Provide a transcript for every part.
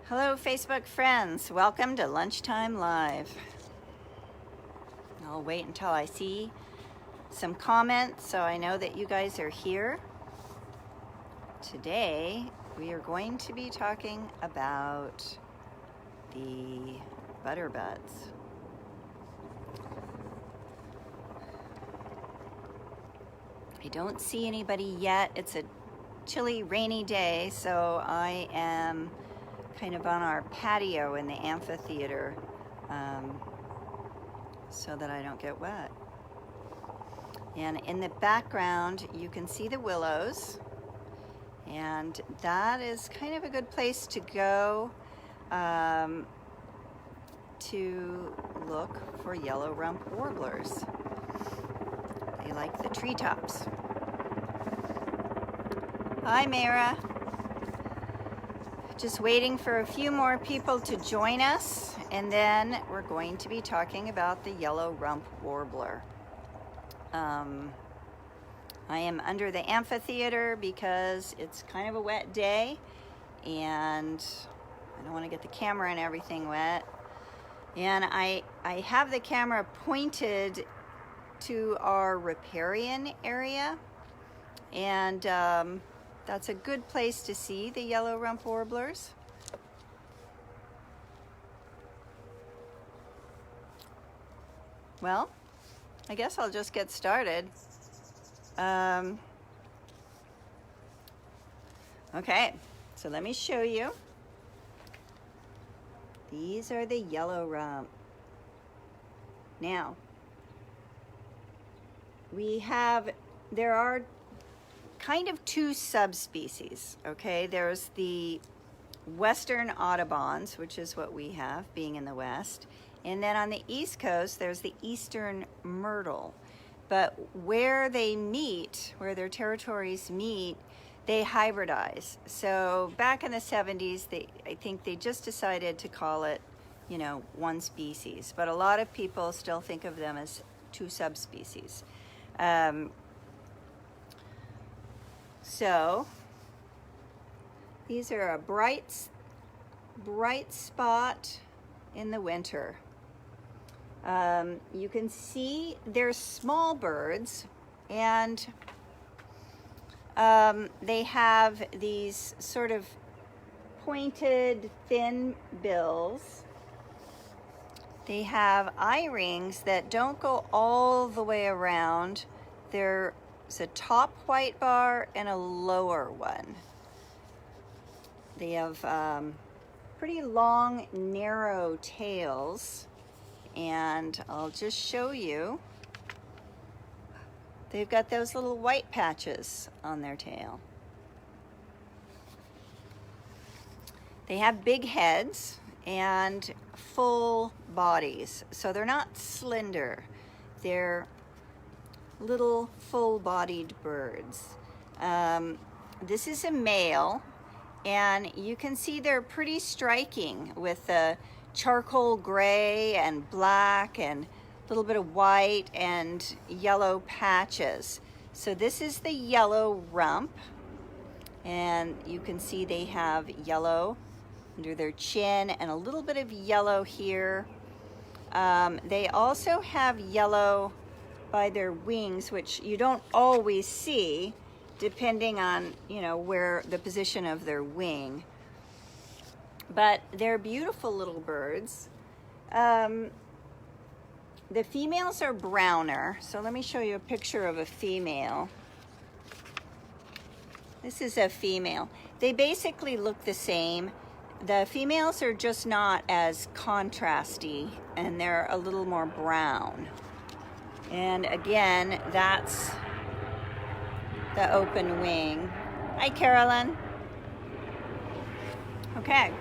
Hello, Facebook friends. Welcome to Lunchtime Live. I'll wait until I see some comments so I know that you guys are here. Today, we are going to be talking about the butterbuds. I don't see anybody yet. It's a chilly, rainy day, so I am kind of on our patio in the amphitheater so that I don't get wet. And in the background, you can see the willows, and that is kind of a good place to go to look for yellow-rumped warblers. They like the treetops. Hi, Mara. Just waiting for a few more people to join us, and then we're going to be talking about the yellow-rumped warbler. I am under the amphitheater because it's kind of a wet day, and I don't want to get the camera and everything wet. And I have the camera pointed to our riparian area, and that's a good place to see the yellow-rumped warblers. Well, I guess I'll just get started. Okay, so let me show you. These are the yellow-rump. Now, there are kind of two subspecies, okay? There's the western Audubons, which is what we have, being in the west. And then on the east coast, there's the eastern myrtle. But where they meet, where their territories meet, they hybridize. So back in the 70s, I think they just decided to call it, one species. But a lot of people still think of them as two subspecies. So these are a bright spot in the winter. You can see they're small birds, and they have these sort of pointed, thin bills. They have eye rings that don't go all the way around. There's a top white bar and a lower one. They have pretty long, narrow tails, and I'll just show you. They've got those little white patches on their tail. They have big heads and full bodies, so they're not slender. They're little full-bodied birds. This is a male, and you can see they're pretty striking with the charcoal gray and black and a little bit of white and yellow patches. So this is the yellow-rump, and you can see they have yellow under their chin and a little bit of yellow here. They also have yellow by their wings, which you don't always see depending on, where the position of their wing. But they're beautiful little birds. The females are browner. So let me show you a picture of a female. This is a female. They basically look the same. The females are just not as contrasty, and they're a little more brown. And again, that's the open wing. Hi, Carolyn. Okay.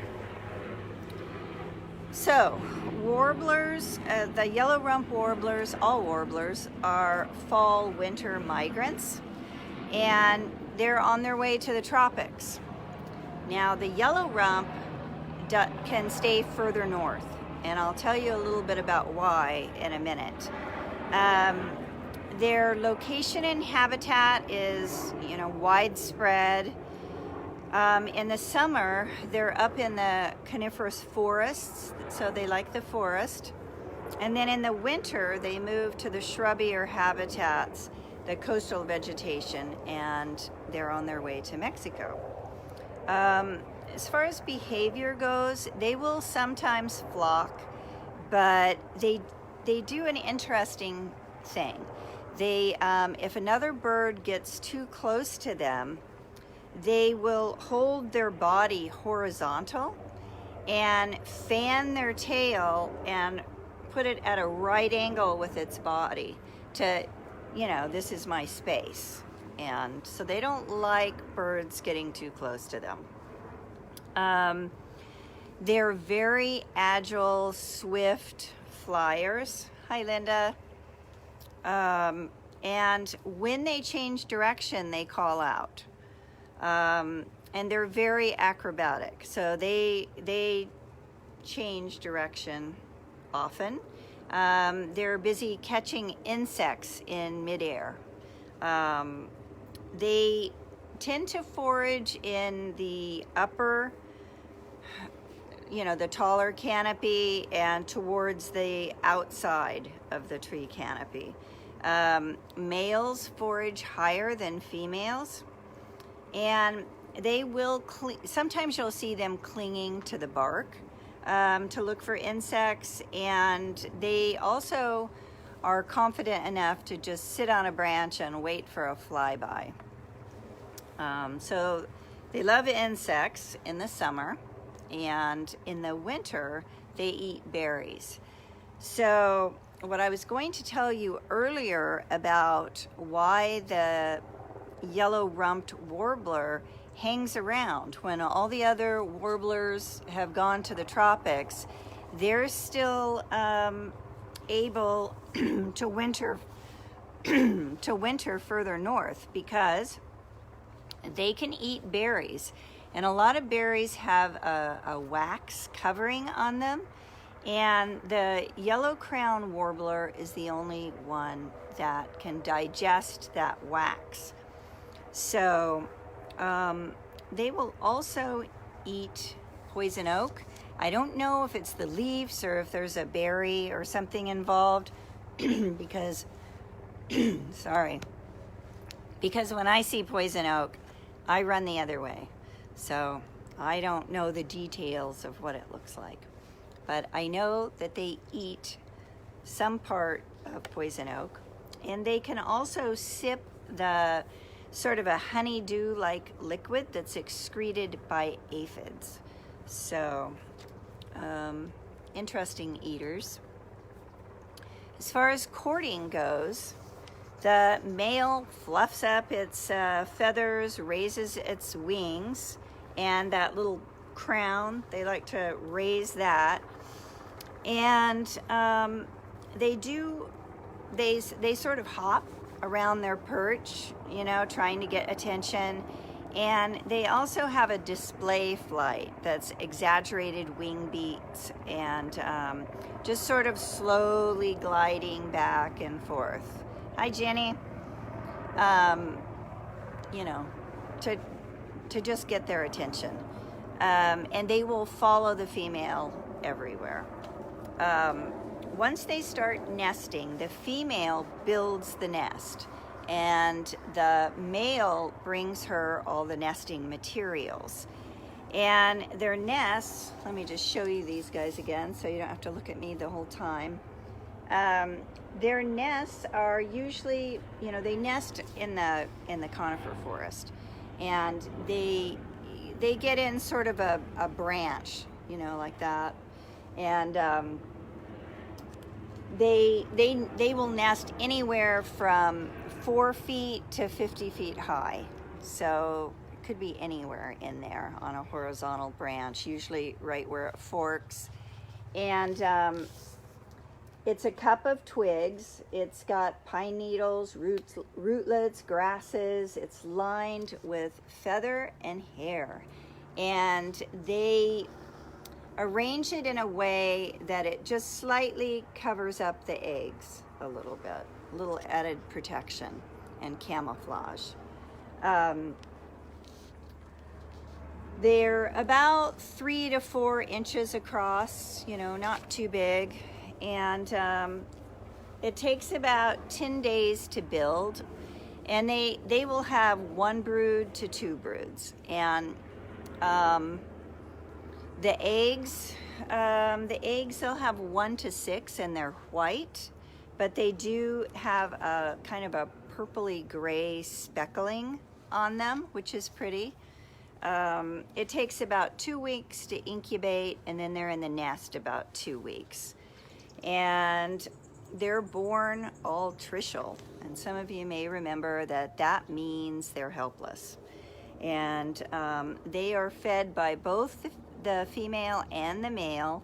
So, warblers, the yellow-rumped warblers, all warblers, are fall-winter migrants, and they're on their way to the tropics. Now, the yellow-rump can stay further north, and I'll tell you a little bit about why in a minute. Their location and habitat is, widespread. In the summer, they're up in the coniferous forests, so they like the forest. And then in the winter, they move to the shrubbier habitats, the coastal vegetation, and they're on their way to Mexico. As far as behavior goes, they will sometimes flock, but they do an interesting thing. They, if another bird gets too close to them, they will hold their body horizontal and fan their tail and put it at a right angle with its body to, you know, this is my space. And so they don't like birds getting too close to them. They're very agile, swift flyers. Hi, Linda. And when they change direction, they call out. And they're very acrobatic. So they change direction often. They're busy catching insects in midair. They tend to forage in the upper, the taller canopy and towards the outside of the tree canopy. Males forage higher than females, and they will sometimes you'll see them clinging to the bark to look for insects, and they also are confident enough to just sit on a branch and wait for a flyby. So they love insects in the summer, and in the winter they eat berries. So what I was going to tell you earlier about why the yellow-rumped warbler hangs around when all the other warblers have gone to the tropics, they're still able to winter further north, because they can eat berries, and a lot of berries have a wax covering on them, and the yellow-crowned warbler is the only one that can digest that wax. So they will also eat poison oak. I don't know if it's the leaves or if there's a berry or something involved because because when I see poison oak, I run the other way. So I don't know the details of what it looks like, but I know that they eat some part of poison oak, and they can also sip the sort of a honeydew-like liquid that's excreted by aphids. So interesting eaters. As far as courting goes, the male fluffs up its feathers, raises its wings, and that little crown, they like to raise that. And they sort of hop around their perch, trying to get attention. And they also have a display flight that's exaggerated wing beats and just sort of slowly gliding back and forth. Hi, Jenny. To just get their attention. And they will follow the female everywhere. Once they start nesting, the female builds the nest, and the male brings her all the nesting materials. And their nests, let me just show you these guys again so you don't have to look at me the whole time. Their nests are usually, they nest in the conifer forest, and they get in sort of a branch, like that, and they will nest anywhere from 4 feet to 50 feet high. So it could be anywhere in there on a horizontal branch, usually right where it forks. And it's a cup of twigs. It's got pine needles, rootlets, grasses. It's lined with feather and hair. And they arrange it in a way that it just slightly covers up the eggs a little bit, a little added protection and camouflage. They're about 3 to 4 inches across, you know, not too big. And it takes about 10 days to build. And they will have 1 brood to 2 broods. And the eggs they'll have 1 to 6, and they're white, but they do have a kind of a purpley gray speckling on them, which is pretty. It takes about 2 weeks to incubate, and then they're in the nest about 2 weeks. And they're born all trishul, and some of you may remember that means they're helpless. And they are fed by both the female and the male.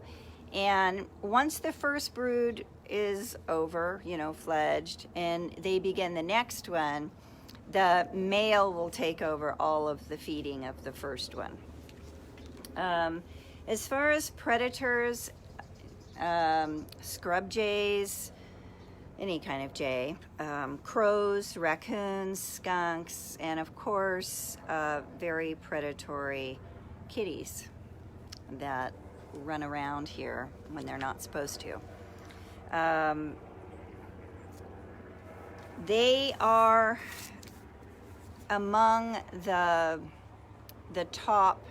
And once the first brood is over, you know, fledged, and they begin the next one, the male will take over all of the feeding of the first one. As far as predators, scrub jays, any kind of jay, crows, raccoons, skunks, and of course, very predatory kitties that run around here when they're not supposed to. They are among the top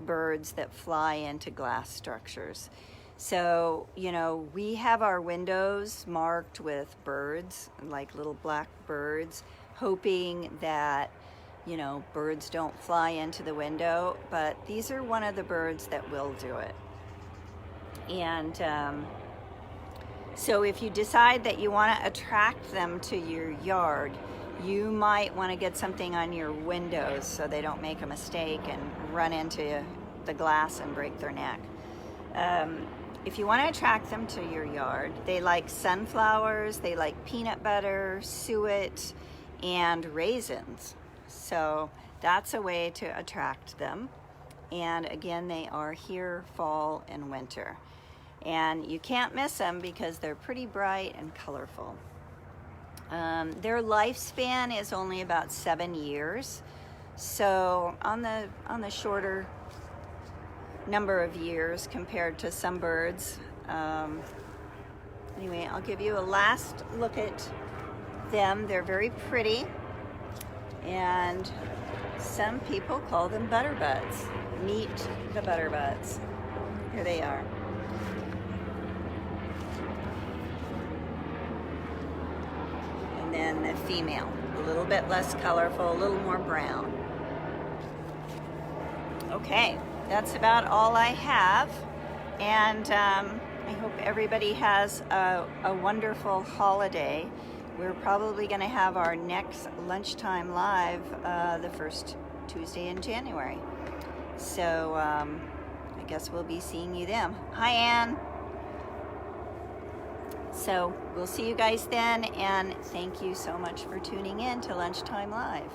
birds that fly into glass structures. So, you know, we have our windows marked with birds, like little black birds, hoping that, you know, birds don't fly into the window, but these are one of the birds that will do it. And so if you decide that you want to attract them to your yard, you might want to get something on your windows so they don't make a mistake and run into the glass and break their neck. If you want to attract them to your yard, they like sunflowers, they like peanut butter, suet, and raisins. So that's a way to attract them. And again, they are here fall and winter. And you can't miss them because they're pretty bright and colorful. Their lifespan is only about 7 years. So on the shorter number of years compared to some birds. Anyway, I'll give you a last look at them. They're very pretty, and some people call them butterbutts. Meet the butterbutts. Here they are. And then the female, a little bit less colorful, a little more brown. Okay. That's about all I have, and I hope everybody has a wonderful holiday. We're probably going to have our next Lunchtime Live the first Tuesday in January. So I guess we'll be seeing you then. Hi, Ann. So we'll see you guys then, and thank you so much for tuning in to Lunchtime Live.